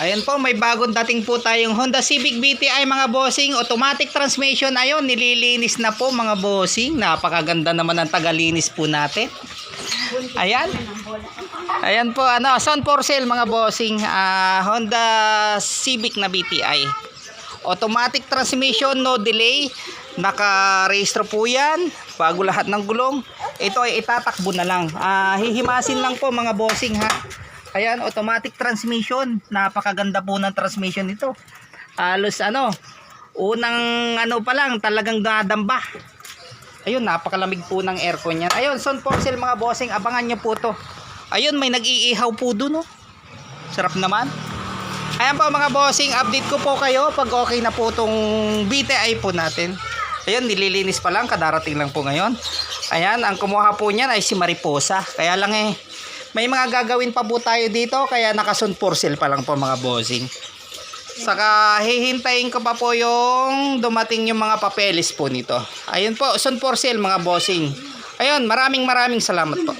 Ayan po, may bagong dating po tayong Honda Civic VTI mga bossing. Automatic transmission. Ayun, nililinis na po mga bossing. Napakaganda naman ang tagalinis po natin. Ayan. Ayan po, sound for sale mga bossing. Honda Civic na VTI. Automatic transmission, no delay. Naka-rehistro po yan. Bago lahat ng gulong. Ito ay itatakbo na lang. Hihimasin lang po mga bossing ha. Ayan, automatic transmission. Napakaganda po ng transmission nito. Halos unang pa lang talagang dadamba. Ayun, napakalamig po ng aircon yan. Ayun, sound for sale mga bossing. Abangan nyo po to. Ayun, may nag-iihaw po dun, oh. Sarap naman. Ayan po mga bossing, update ko po kayo pag okay na po tong VTI po natin. Ayun, nililinis pa lang, kadarating lang po ngayon. Ayan, ang kumuha po niyan ay si Mariposa. Kaya lang may mga gagawin pa po tayo dito, kaya naka-sound for sale pa lang po mga bossing. Saka hihintayin ko pa po yung dumating yung mga papeles po nito. Ayun po, sound for sale mga bossing. Ayun, maraming salamat po.